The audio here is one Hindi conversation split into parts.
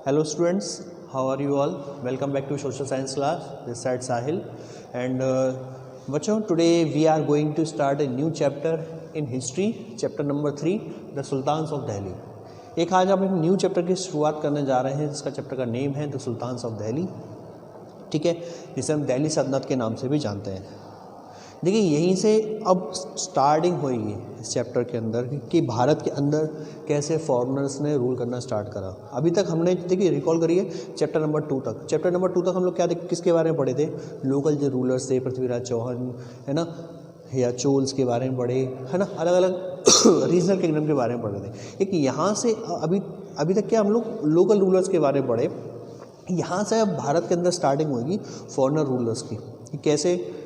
Hello students, how are you all? Welcome back to social science class. This side Sahil and बच्चों today we are going to start a new chapter in history, chapter number 3, the Sultans of Delhi. एक आज हम एक न्यू चैप्टर की शुरुआत करने जा रहे हैं जिसका चैप्टर का नेम है द सुल्तान्स ऑफ दिल्ली, ठीक है, जिसे हम दिल्ली सल्तनत के नाम से भी जानते हैं। देखिए यहीं से अब स्टार्टिंग होगी इस चैप्टर के अंदर कि भारत के अंदर कैसे फॉरेनर्स ने रूल करना स्टार्ट करा। अभी तक हमने देखिए रिकॉल करिए चैप्टर नंबर 2 तक। चैप्टर नंबर 2 तक हम लोग क्या किसके बारे में पढ़े थे? लोकल जो रूलर्स थे, पृथ्वीराज चौहान है ना, या चोल्स के बारे में पढ़े, है ना, अलग अलग रीजनल किंगडम के बारे में पढ़े थे। एक यहाँ से अभी तक क्या हम लोग लोकल रूलर्स के बारे में पढ़े। यहाँ से अब भारत के अंदर स्टार्टिंग होगी फॉरेनर रूलर्स की, कि कैसे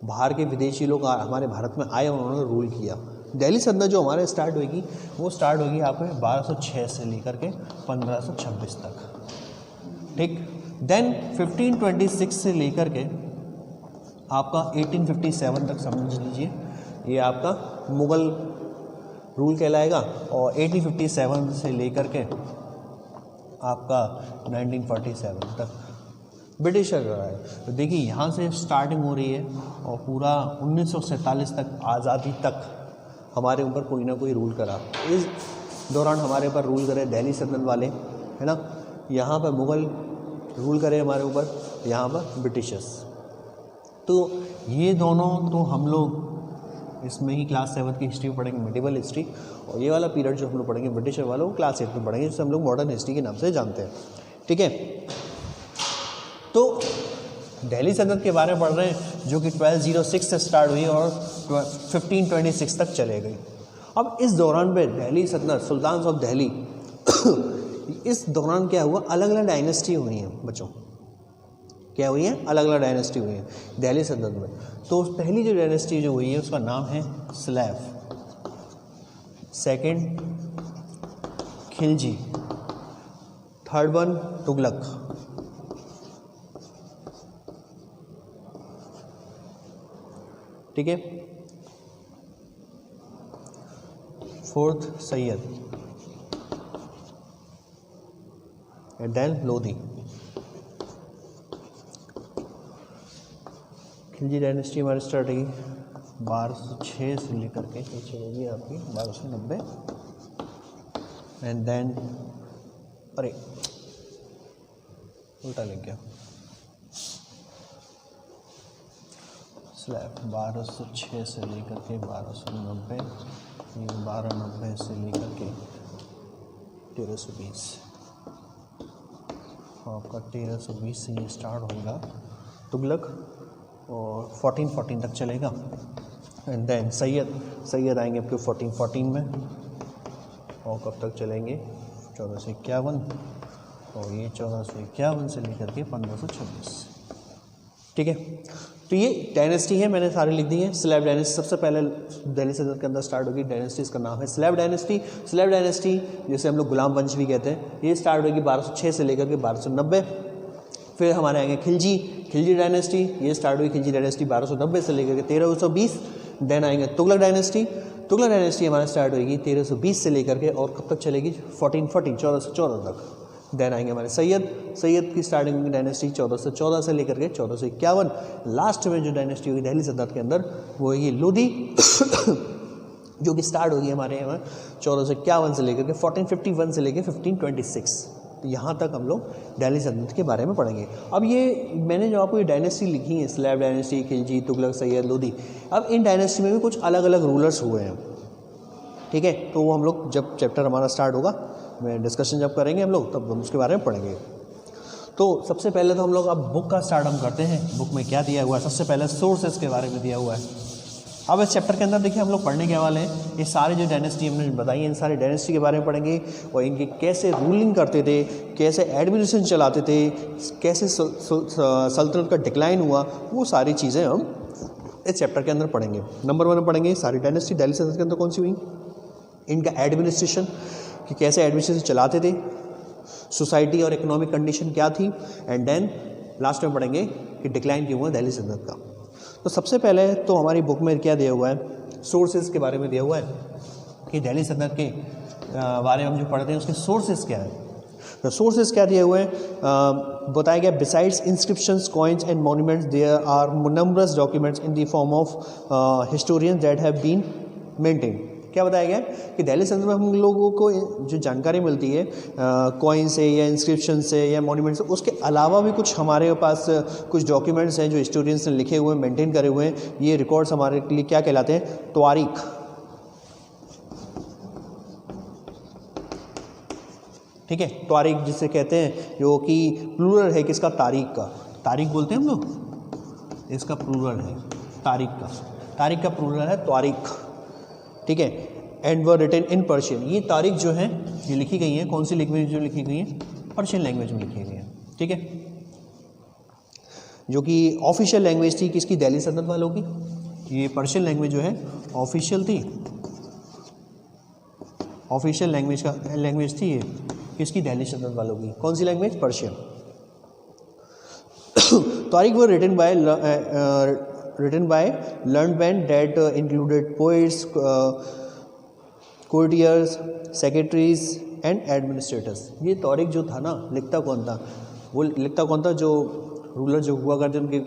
बाहर के विदेशी लोग हमारे भारत में आए और उन्होंने रूल किया। दिल्ली सल्तनत जो हमारे स्टार्ट होगी वो स्टार्ट होगी आपके 1206 से लेकर के 1526 तक, ठीक। देन 1526 से लेकर के आपका 1857 तक समझ लीजिए ये आपका मुग़ल रूल कहलाएगा, और 1857 से लेकर के आपका 1947 तक ब्रिटिशर रहा है। तो देखिए यहाँ से स्टार्टिंग हो रही है और पूरा 1947 तक आज़ादी तक हमारे ऊपर कोई ना कोई रूल करा। इस दौरान हमारे ऊपर रूल करे दिल्ली सल्तनत वाले, है ना, यहाँ पर मुग़ल रूल करे हमारे ऊपर, यहाँ पर ब्रिटिशर्स। तो ये दोनों तो हम लोग इसमें ही क्लास 7 की हिस्ट्री में पढ़ेंगे, मिडिवल हिस्ट्री, और ये वाला पीरियड जो हम लोग पढ़ेंगे ब्रिटिशर वाला वो क्लास 8 में पढ़ेंगे, जिसे हम लोग मॉडर्न हिस्ट्री के नाम से जानते हैं, ठीक है। तो दिल्ली सल्तनत के बारे में पढ़ रहे हैं जो कि 1206 से स्टार्ट हुई और 1526 तक चले गई। अब इस दौरान पे दिल्ली सल्तनत, सुल्तान्स ऑफ दिल्ली इस दौरान क्या हुआ, अलग अलग डायनेस्टी हुई हैं बच्चों, क्या हुई हैं, अलग अलग डायनेस्टी हुई हैं दिल्ली सल्तनत में। तो पहली जो डायनेस्टी जो हुई है उसका नाम है slave, second Khilji, third one Tughlaq, ठीक है, fourth Sayyid, and then Lodi. Khilji dynasty हमारी स्टार्ट हुई 1206 से लेकर के चलेगी आपकी 1290, एंड देन अरे उल्टा लग गया, स्लैब 1206 से लेकर के 1290, 1290 से लेकर के 1320, आपका 1320 से ये स्टार्ट होगा तुगलक और 1414 तक चलेगा, एंड देन सैयद आएंगे आपके 1414 में, और कब तक चलेंगे 1451, और ये 1451 से लेकर के 1526, ठीक है। तो ये डायनेस्टी है, मैंने सारी लिख दी है। स्लैब डायनेस्टी सबसे पहले दिल्ली सल्तनत के अंदर स्टार्ट होगी डायनेस्टी, इसका नाम है स्लैब डायनेस्टी। स्लैब डायनेस्टी जिसे हम लोग गुलाम वंश भी कहते हैं, ये स्टार्ट होगी 1206 से लेकर के 1290। फिर हमारे आएंगे खिलजी डायनेस्टी, ये स्टार्ट हुई खिलजी डायनेस्टी 1290 से लेकर के 1320। देन आएंगे तुगलक डायनेस्टी हमारा स्टार्ट होगी 1320 से लेकर के, और कब तक चलेगी 1414 तक। देन आएंगे हमारे सैयद की स्टार्टिंग डायनेस्टी 1414 से लेकर के 1451। लास्ट में जो डायनेस्टी होगी दिल्ली सल्तनत के अंदर वो है लोधी जो कि स्टार्ट होगी हमारे यहाँ 1451 से लेकर के 1451 से लेकर 1526। तो यहाँ तक हम लोग दिल्ली सल्तनत के बारे में पढ़ेंगे। अब ये मैंने जो आपको ये डायनेस्टी लिखी है, स्लैब डायनेस्टी, खिलजी, तुगलक, सैयद, लोधी, अब इन डायनेस्टी में भी कुछ अलग अलग रूलर्स हुए हैं, ठीक है। तो वो हम लोग जब चैप्टर हमारा स्टार्ट होगा, मैं डिस्कशन जब करेंगे हम लोग, तब हम उसके बारे में पढ़ेंगे। तो सबसे पहले तो हम लोग अब बुक का स्टार्ट हम करते हैं। बुक में क्या दिया हुआ है, सबसे पहले सोर्सेस के बारे में दिया हुआ है। अब इस चैप्टर के अंदर देखिए हम लोग पढ़ने के वाले हैं ये सारे जो डायनेस्टी हमने बताई है, इन सारी डायनेस्टी के बारे में पढ़ेंगे, और इनके कैसे रूलिंग करते थे, कैसे एडमिनिस्ट्रेशन चलाते थे, कैसे सल्तनत का डिक्लाइन हुआ, वो सारी चीज़ें हम इस चैप्टर के अंदर पढ़ेंगे। नंबर 1 में पढ़ेंगे सारी डायनेस्टी दिल्ली सल्तनत के अंदर कौन सी हुई, इनका एडमिनिस्ट्रेशन कि कैसे एडमिनिस्ट्रेशन चलाते थे, सोसाइटी और इकोनॉमिक कंडीशन क्या थी, एंड देन लास्ट में पढ़ेंगे कि डिक्लाइन क्यों हुआ दिल्ली सल्तनत का। तो सबसे पहले तो हमारी बुक में क्या दिया हुआ है, सोर्सेज के बारे में दिया हुआ है कि दिल्ली सल्तनत के बारे में हम जो पढ़ते हैं उसके सोर्सेज क्या है। सोर्सेज क्या दिए हुए हैं, बताया गया besides inscriptions coins and monuments there are numbers documents in the form of historians that have been maintain. क्या बताया गया कि दिल्ली सल्तनत में हम लोगों को जो जानकारी मिलती है कॉइन से या इंस्क्रिप्शन से या मॉन्यूमेंट से, उसके अलावा भी कुछ हमारे पास कुछ डॉक्यूमेंट्स हैं जो हिस्टोरियंस ने लिखे हुए हैं, मेंटेन करे हुए हैं। ये रिकॉर्ड्स हमारे लिए क्या कहलाते हैं, तारीख। ठीक है, तारीख जिसे कहते हैं, जो कि प्लूरल है किसका, तारीख का। तारीख बोलते हैं हम लोग, इसका प्लूरल है तारीख का। तारीख का प्लूरल है तारीख। ठीक है, and were written in Persian. ये तारीख जो है ये लिखी गई है कौन सी लैंग्वेज में लिखी गई है, पर्शियन लैंग्वेज में लिखी गई है। ठीक है, जो कि ऑफिशियल लैंग्वेज थी किसकी, दिल्ली सल्तनत वालों की। ये पर्शियन लैंग्वेज जो है ऑफिशियल थी, ऑफिशियल लैंग्वेज थी ये किसकी, दिल्ली सल्तनत वालों की। कौन सी लैंग्वेज, पर्शियन। तारीख वर written by learned men that included poets, courtiers, secretaries and administrators। ये तारीख जो था ना, लिखता कौन था, वो लिखता कौन था, जो रूलर जो हुआ करते उनके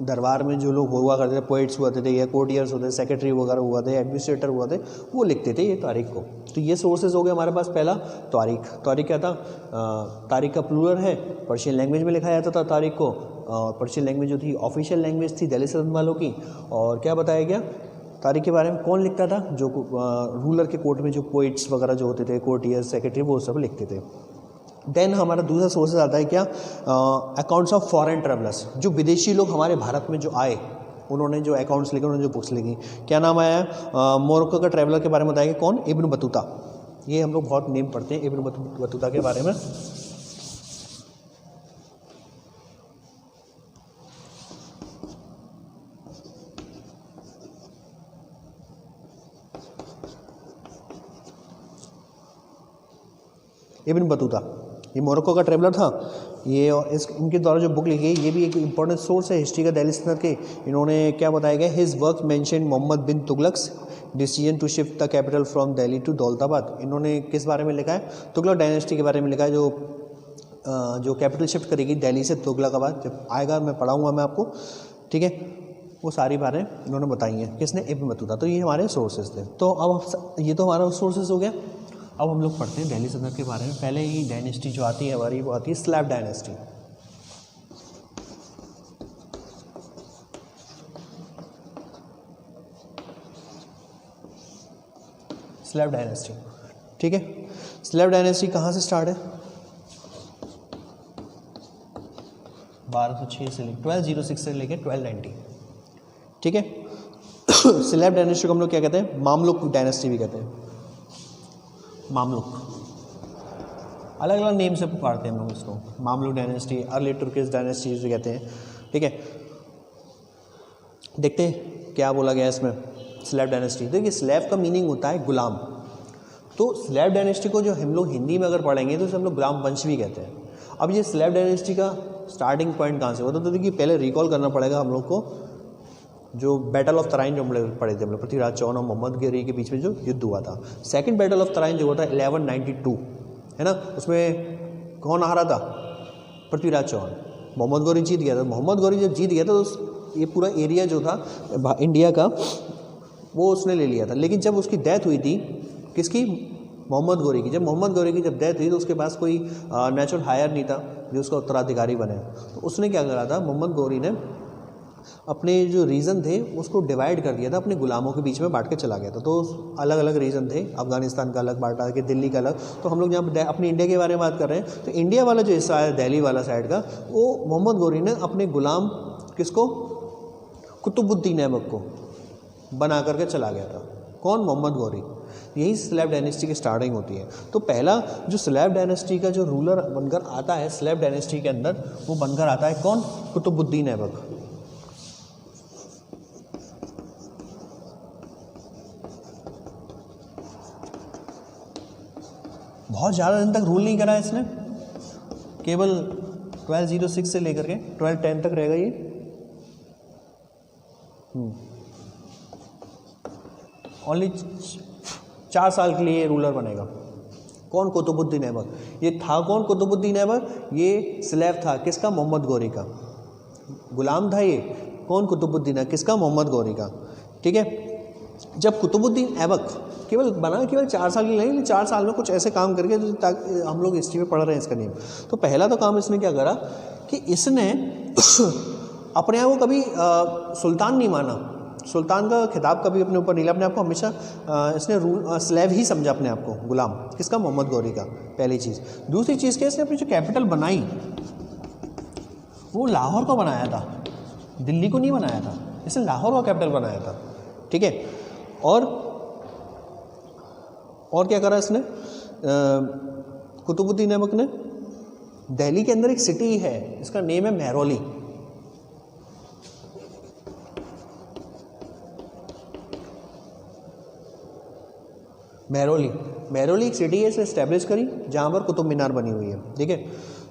दरबार में जो लोग हुआ करते थे, पोइट्स हुआ थे या कोर्टियर्स होते थे, सेक्रेटरी वगैरह हुआ थे, एडमिनिस्ट्रेटर हुआ थे, वो लिखते थे ये तारीख को। तो ये सोर्सेज हो गए हमारे पास। पहला तारीख। तारीख क्या था, तारीख का प्लूरल है, पर्शियन लैंग्वेज में लिखा जाता था तारीख को। पर्शियन लैंग्वेज जो थी ऑफिशियल लैंग्वेज थी दिल्ली सल्तनत वालों की। और क्या बताया गया तारीख के बारे में, कौन लिखता था, जो रूलर के कोर्ट में जो पोइट्स वगैरह जो होते थे, कोर्टियर्स, सेक्रेटरी, वो सब लिखते थे। देन हमारा दूसरा सोर्सेज आता है क्या, अकाउंट्स ऑफ फॉरेन ट्रेवलर्स। जो विदेशी लोग हमारे भारत में जो आए, उन्होंने जो अकाउंट्स लिखे, उन्होंने जो बुक्स लिखी। क्या नाम आया, मोरक्को का ट्रैवलर के बारे में बताया, कौन, इब्न बतूता। ये हम लोग बहुत नेम पढ़ते हैं इब्न बतूता के बारे में। इब्न बतूता ये मोरक्को का ट्रैवलर था ये, और इनके द्वारा जो बुक लिखी है ये भी एक इंपॉर्टेंट सोर्स है हिस्ट्री का दिल्ली सल्तनत के। इन्होंने क्या बताया गया, his work mention Mohammad bin Tughlaq's decision to shift the capital from Delhi to Daulatabad. इन्होंने किस बारे में लिखा है, तुगलक डायनेस्टी के बारे में लिखा है, जो कैपिटल शिफ्ट करेगी दिल्ली से तुगलकाबाद। जब आएगा मैं पढ़ाऊँगा मैं आपको, ठीक है, वो सारी बातें इन्होंने बताई हैं। किसने, इब्न बतूता। तो ये हमारे सोर्सेज थे। तो अब ये तो हमारा सोर्सेज हो गया। अब हम लोग पढ़ते हैं दिल्ली सल्तनत के बारे में। पहले ही डायनेस्टी जो आती है हमारी, वो आती है स्लैब डायनेस्टी। स्लैब डायनेस्टी, ठीक है। स्लैब डायनेस्टी कहाँ से स्टार्ट है, 1206 से लेकर 1206 से लेकर 1290, ठीक है। स्लैब डायनेस्टी को हम लोग क्या कहते हैं, मामलुक डायनेस्टी भी कहते हैं। मामलुक अलग अलग नेम से पुकारते हैं हम लोग इसको, Mamluk dynasty, early Turkish dynasty जो कहते हैं, ठीक है। देखते हैं क्या बोला गया इसमें, स्लैब डायनेस्टी। देखिए स्लैब का मीनिंग होता है गुलाम। तो स्लैब डायनेस्टी को जो हम लोग हिंदी में अगर पढ़ेंगे तो इसे हम लोग गुलाम वंश भी कहते हैं। अब ये स्लैब डायनेस्टी का स्टार्टिंग पॉइंट कहाँ से होता है, तो देखिए पहले रिकॉल करना पड़ेगा हम लोग को, जो बैटल ऑफ तराइन जो हम लोग पढ़े थे, हम लोग पृथ्वीराज चौहान और मोहम्मद गौरी के बीच में जो युद्ध हुआ था। सेकंड बैटल ऑफ तराइन जो हुआ था 1192, है ना, उसमें कौन हारा था, पृथ्वीराज चौहान। मोहम्मद गौरी जीत गया था। मोहम्मद गौरी जब जीत गया था तो ये पूरा एरिया जो था इंडिया का वो उसने ले लिया था। लेकिन जब उसकी डेथ हुई थी, किसकी, मोहम्मद गौरी की, जब मोहम्मद गौरी की जब डेथ हुई तो उसके पास कोई नेचुरल हायर नहीं था जो उसका उत्तराधिकारी बने। तो उसने क्या करा था, मोहम्मद गौरी ने अपने जो रीजन थे उसको डिवाइड कर दिया था, अपने गुलामों के बीच में बांट के चला गया था। तो अलग अलग रीजन थे, अफगानिस्तान का अलग बांटा के, दिल्ली का अलग। तो हम लोग जहाँ अपनी इंडिया के बारे में बात कर रहे हैं, तो इंडिया वाला जो हिस्सा है दिल्ली वाला साइड का, वो मोहम्मद गौरी ने अपने गुलाम किसको, कुतुबुद्दीन ऐबक को बना करके चला गया था। कौन, मोहम्मद गौरी। यही स्लैब डायनेस्टी की स्टार्टिंग होती है। तो पहला जो स्लैब डायनेस्टी का जो रूलर बनकर आता है स्लैब डायनेस्टी के अंदर, वो बनकर आता है कौन, कुतुबुद्दीन ऐबक। बहुत ज़्यादा दिन तक रूल नहीं करा इसने, केवल 1206 से लेकर के 1210 तक रहेगा ये। ओनली 4 साल के लिए रूलर बनेगा। कौन? कुतुबुद्दीन ऐबक। ये था कौन कुतुबुद्दीन ऐबक? ये स्लेव था, किसका? मोहम्मद गौरी का। गुलाम था ये, कौन? कुतुबुद्दीन है, किसका? मोहम्मद गौरी का। ठीक है। जब कुतुबुद्दीन ऐबक केवल 4 साल के लिए, 4 साल में कुछ ऐसे काम करके ताकि हम लोग हिस्ट्री में पढ़ रहे हैं इसका नेम। तो पहला तो काम इसने क्या करा कि इसने अपने आप को कभी सुल्तान नहीं माना, सुल्तान का खिताब कभी अपने ऊपर नहीं लिया, अपने आप को हमेशा इसने स्लेव ही समझा अपने आप को, गुलाम। किसका? मोहम्मद गौरी का, पहली चीज़। दूसरी चीज़ क्या, इसने अपनी जो कैपिटल बनाई वो लाहौर को बनाया था, दिल्ली को नहीं बनाया था, इसने लाहौर का कैपिटल बनाया था। ठीक है। और क्या करा इसने? कुतुबुद्दीन ऐबक ने दिल्ली के अंदर एक सिटी है, इसका नेम है महरौली। महरौली एक सिटी है, इसने इस्टेब्लिश करी जहाँ पर कुतुब मीनार बनी हुई है। ठीक है।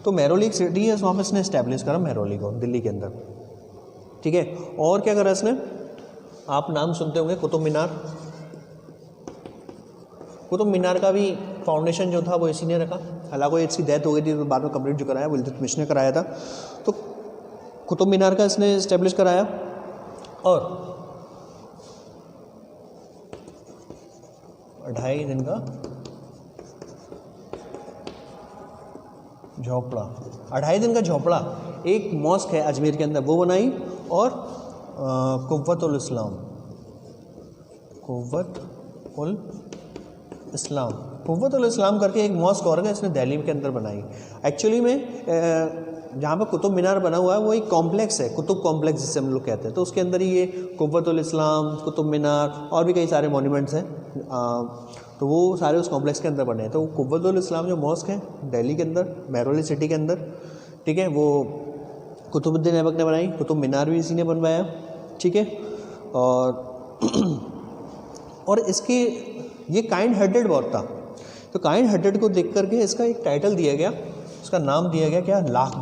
तो महरौली एक सिटी है, वहाँ पर इसने इस्टेब्लिश करा महरौली को, दिल्ली के अंदर। ठीक है। और क्या करा इसने? आप नाम सुनते होंगे कुतुब मीनार। कुतुब मीनार का भी फाउंडेशन जो था वो इसी ने रखा, हालांकि इसकी डेथ हो गई थी तो बाद में कंप्लीट जो कराया वो इल्तुतमिश ने कराया था। तो कुतुब मीनार का इसने इस्टेब्लिश कराया। और 2.5 दिन का झोपड़ा, 2.5 दिन का झोपड़ा, एक मॉस्क है अजमेर के अंदर वो बनाई। और कुव्वतुल इस्लाम करके एक मॉस्क और है, इसने दिल्ली के अंदर बनाई। एक्चुअली में जहाँ पर कुतुब मीनार बना हुआ है वो एक कॉम्प्लेक्स है, कुतुब कॉम्प्लेक्स जिसे हम लोग कहते हैं। तो उसके अंदर ही ये कुव्वतुल इस्लाम, कुतुब मीनार और भी कई सारे मॉन्यूमेंट्स हैं, तो वो सारे उस कॉम्प्लेक्स के अंदर बने हैं। तो कुव्वतुल इस्लाम जो मॉस्क है दिल्ली के अंदर, महरौली सिटी के अंदर, ठीक है, वो कुतुबुद्दीन ऐबक ने बनाई। कुतुब मीनार भी इसी ने बनवाया। ठीक है। और इसकी ये काइंड हार्टेड बहुत था, तो काइंड हार्टेड को देख करके इसका एक टाइटल दिया गया, उसका नाम दिया गया क्या? लाख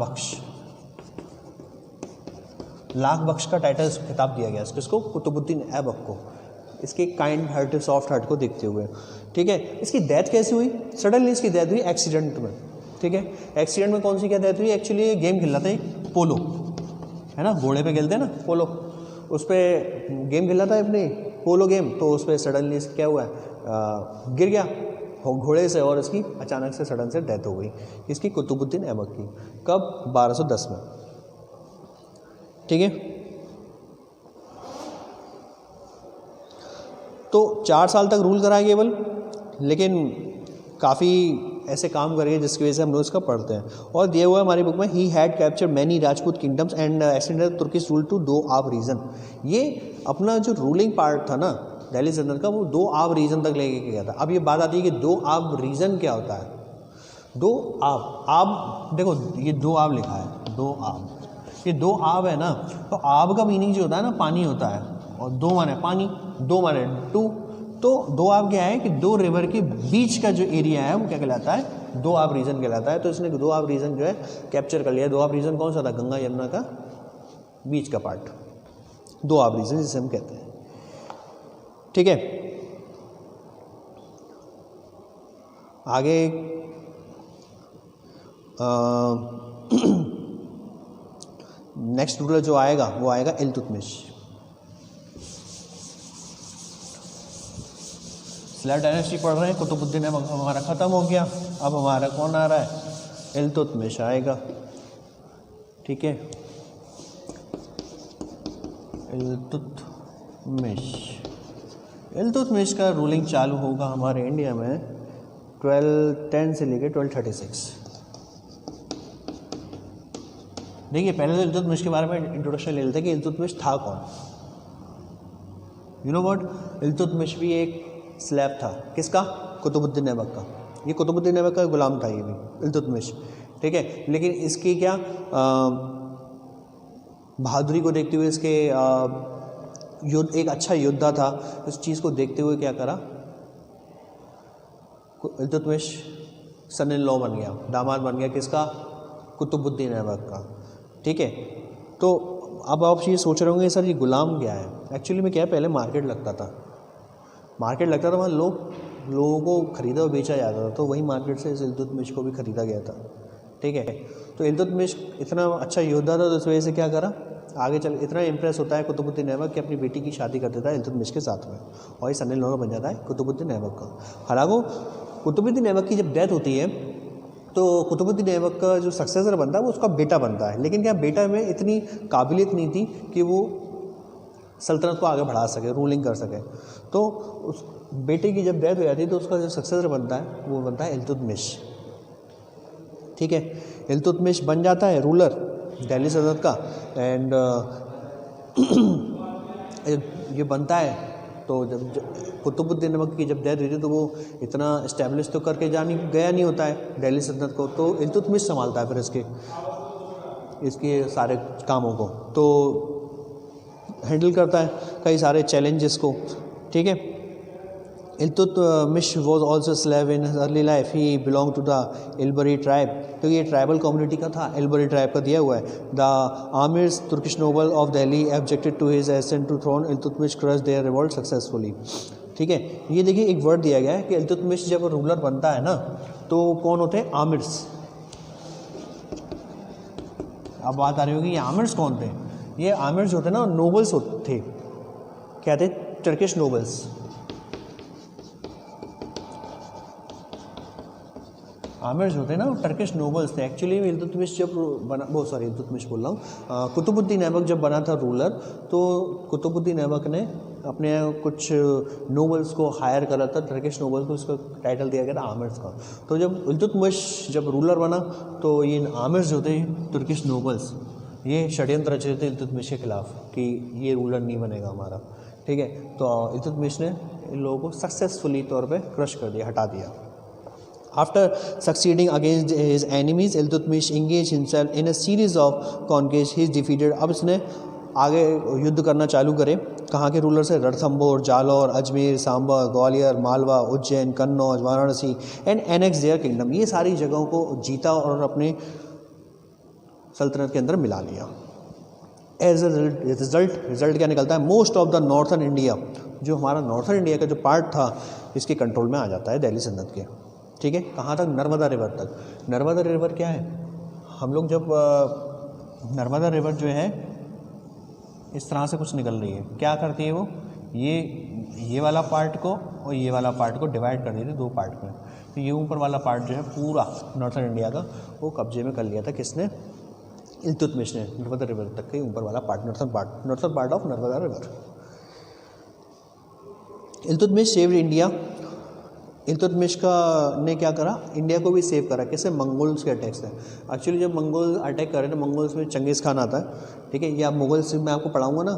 बख्श का टाइटल, खिताब दिया गया किसको? कुतुबुद्दीन ऐबक को, इसके काइंड हार्ट, सॉफ्ट हार्ट को देखते हुए। ठीक है। इसकी डेथ कैसी हुई? सडनली इसकी डेथ हुई एक्सीडेंट में। ठीक है। एक्सीडेंट में कौन सी क्या डेथ हुई? एक्चुअली ये गेम खेल रहा था, एक पोलो है ना, घोड़े पे खेलते हैं ना पोलो, उस पर गेम खेल रहा था अपने पोलो गेम। तो उस पर सडनली क्या हुआ, गिर गया घोड़े से और इसकी अचानक से सडन से डेथ हो गई। इसकी कुतुबुद्दीन ऐबक की। कब? 1210 में। ठीक है। तो 4 साल तक रूल करा केवल, लेकिन काफ़ी ऐसे काम करेंगे जिसकी वजह से हम लोग इसका पढ़ते हैं। और दिया हुआ है हमारी बुक में, he had capture many Rajput kingdoms and extended Turkish rule to 2 आब रीजन। ये अपना जो रूलिंग पार्ट था ना दिल्ली सल्तनत का, वो 2 आब रीजन तक लेके गया था। अब ये बात आती है कि 2 आब रीजन क्या होता है? 2 आब देखो, ये 2 आब लिखा है, 2 आब, ये 2 आब है ना, तो आब का मीनिंग जो होता है ना, पानी होता है, और 2 माने पानी, 2 माने 2, तो 2 आब क्या है कि 2 रिवर के बीच का जो एरिया है वो क्या कहलाता है? 2 आब रीजन कहलाता है। तो इसने 2 आब रीजन जो है कैप्चर कर लिया। 2 आब रीजन कौन सा था? गंगा यमुना का बीच का पार्ट, 2 आब रीजन जिसे हम कहते हैं। ठीक है। आगे नेक्स्ट रूलर जो आएगा वो आएगा इल्तुतमिश। स्लेव डायनेस्टी पढ़ रहे हैं, कुतुबुद्दीन ऐबक हमारा ख़त्म हो गया, अब हमारा कौन आ रहा है? इल्तुतमिश आएगा। ठीक है। इल्तुतमिश का रूलिंग चालू होगा हमारे इंडिया में 1210 से लेकर 1236। देखिए, पहले तो इल्तुतमिश के बारे में इंट्रोडक्शन ले लेते हैं कि इल्तुतमिश था कौन। यू नो व्हाट, इल्तुतमिश भी एक स्लेव था, किसका? कुतुबुद्दीन ऐबक का। ये कुतुबुद्दीन ऐबक का गुलाम था ये भी, इल्तुतमिश। ठीक है। लेकिन इसकी क्या बहादुरी को देखते हुए, इसके युद्ध, एक अच्छा योद्धा था, इस चीज़ को देखते हुए क्या करा, इल्तुतमिश सन इन लॉ बन गया, दामाद बन गया किसका? कुतुबुद्दीन ऐबक का। ठीक है। तो अब आप ये सोच रहे होंगे सर ये गुलाम क्या है? एक्चुअली में क्या है, पहले मार्केट लगता था, वहाँ लोग लोगों को खरीदा और बेचा जाता था, तो वही मार्केट से इल्तुतमिश को भी खरीदा गया था। ठीक है, तो इल्तुतमिश इतना अच्छा योद्धा था तो इस वजह से क्या करा, आगे चल इतना इम्प्रेस होता है कुतुबुद्दीन ऐबक कि अपनी बेटी की शादी कर देता है इल्तुतमिश के साथ में, और ये सन इन लॉ बन जाता है कुतुबुद्दीन ऐबक का। हालांकि कुतुबुद्दीन ऐबक की जब डेथ होती है तो कुतुबुद्दीन ऐबक का जो सक्सेसर बनता है वो उसका बेटा बनता है, लेकिन क्या बेटा में इतनी काबिलियत नहीं थी कि वो सल्तनत को आगे बढ़ा सके, रूलिंग कर सके। तो उस बेटे की जब डेथ हो जाती है तो उसका जो सक्सेसर बनता है वो बनता है इल्तुतमिश। ठीक है, इल्तुतमिश बन जाता है रूलर दिल्ली सल्तनत का। एंड ये बनता है तो जब कुतुबुद्दीन ऐबक की जब डेथ हुई थी तो वो इतना इस्टेब्लिश तो करके गया नहीं होता है दिल्ली सल्तनत को, तो इल्तुतमिश संभालता है फिर इसके सारे कामों को, तो हैंडल करता है कई सारे चैलेंजेस को। ठीक है, Iltutmish was also slave in early life, he belong to the Ilbari tribe, तो ये ट्राइबल कम्युनिटी का था, इल्बरी ट्राइब का दिया हुआ है। The amirs Turkish noble of Delhi objected to his ascent to throne, Iltutmish crush their revolt successfully. ठीक है, ये देखिए एक वर्ड दिया गया है कि इल्तुतमिश जब रूलर बनता है ना तो कौन होते हैं, आमिर्स। अब बात आ रही होगी ये आमिर्स कौन थे, ये आमिर्स जो थे ना नोबल्स थे, क्या थे, टर्किश नोबल्स। आमिर्स जो थे ना टर्किश नोबल्स थे। एक्चुअली इल्तुतमिश जब बना, इल्तुतमिश बोल रहा हूँ, कुतुबुद्दीन ऐबक जब बना था रूलर तो कुतुबुद्दीन ऐबक ने अपने कुछ नोबल्स को हायर करा था, टर्किश नोबल्स को, उसका टाइटल दिया गया था आमिर्स का। तो जब इल्तुतमिश जब रूलर बना तो ये आमिर्स जो थे तुर्किश नोबल्स, ये षड्यंत्र रचे थे इल्तुतमिश के खिलाफ कि ये रूलर नहीं बनेगा हमारा। ठीक है, तो इल्तुतमिश ने इन लोगों को सक्सेसफुली तौर पे क्रश कर दिया, हटा दिया। After succeeding against his enemies, Iltutmish engaged himself in a series of conquests. He is defeated. अब इसने आगे युद्ध करना चालू करे, कहाँ के रूलर से, Ranthambore, Jalore, Ajmer, Samba, Gwalior, Malwa, Ujjain, Kannauj, Varanasi and annex there kingdom, ये सारी जगहों को जीता और अपने सल्तनत के अंदर मिला लिया। एज ए रिजल्ट क्या निकलता है, most of the northern India, जो हमारा नॉर्थन इंडिया का जो पार्ट था इसके कंट्रोल में आ जाता है दिल्ली सल्तनत के। ठीक है, कहाँ तक, नर्मदा रिवर तक। नर्मदा रिवर क्या है, हम लोग जब नर्मदा रिवर जो है इस तरह से कुछ निकल रही है, क्या करती है वो, ये वाला पार्ट को और ये वाला पार्ट को डिवाइड कर देती है दो पार्ट में। तो ये ऊपर वाला पार्ट जो है पूरा नॉर्थन इंडिया का वो कब्जे में कर लिया था किसने, इल्तुतमिश ने, नर्मदा रिवर तक के ऊपर वाला part, northern part of Narmada river. Iltutmish saved India, Iltutmish का ने क्या करा, इंडिया को भी सेव करा, कैसे, मंगोल्स के अटैक से। एक्चुअली जब मंगोल अटैक कर रहे थे, मंगोल्स में चंगेज़ खान आता है। ठीक है, ये आप मुगल्स में आपको पढ़ाऊंगा ना,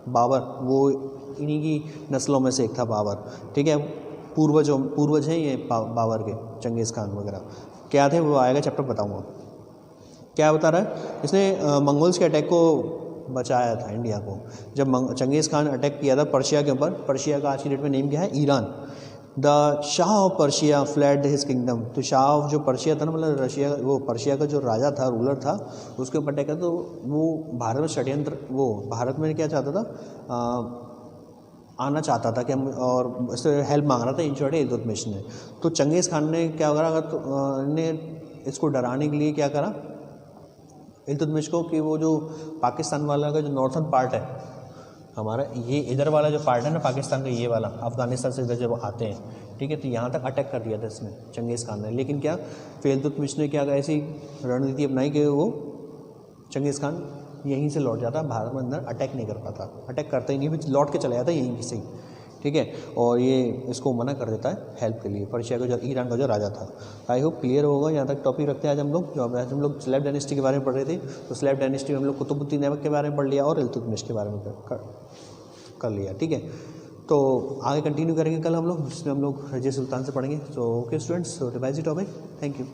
बाबर, वो इन्हीं की नस्लों में से एक था बाबर। ठीक है, पूर्वज हैं ये बाबर के, चंगेज़ खान वगैरह क्या थे वो आएगा चैप्टर बताऊँगा। क्या बता रहा है, इसने मंगोल्स के अटैक को बचाया था इंडिया को। जब चंगेज़ खान अटैक किया था पर्शिया के ऊपर, पर्शिया का आज की डेट में नेम क्या है, Iran. The Shah of Persia fled his kingdom, तो शाह ऑफ जो पर्शिया था ना, मतलब रशिया, वो पर्शिया का जो राजा था, रूलर था, उसके ऊपर अटैक किया। तो वो भारत में षड्यंत्र, वो भारत में क्या चाहता था, आना चाहता था कि हम, और इससे हेल्प मांग रहा था इन शॉर्ट इल्तुतमिश ने। तो चंगेज़ खान ने क्या करा, ने इसको डराने के लिए क्या करा इल्तुतमिश को, कि वो जो पाकिस्तान वाला का जो नॉर्थन पार्ट है हमारा, ये इधर वाला जो पार्ट है ना पाकिस्तान का, ये वाला अफगानिस्तान से इधर जब आते हैं, ठीक है, तो यहाँ तक अटैक कर दिया था इसने, चंगेज़ खान ने। लेकिन क्या, फिर इल्तुतमिश ने क्या ऐसी रणनीति अपनाई कि वो चंगेज़ खान यहीं से लौट जाता, भारत में अंदर अटैक नहीं कर पाता, अटैक करता ही नहीं, भी लौट के चला जाता यहीं से ही। ठीक है, और ये इसको मना कर देता है हेल्प के लिए, पर्शिया का जो, ईरान का जो राजा था। आई होप क्लियर होगा। यहाँ तक टॉपिक रखते हैं आज हम लोग, जो आज हम लोग स्लेव डायनेस्टी के बारे में पढ़ रहे थे। तो स्लेव डायनेस्टी में हम लोग कुतुबुद्दीन ऐबक के बारे में पढ़ लिया और इल्तुतमिश के बारे में कर लिया। ठीक है, तो आगे कंटिन्यू करेंगे कल हम लोग, जिसमें हम लोग रज़िया सुल्तान से पढ़ेंगे। So okay students, so revise it topic. Thank you.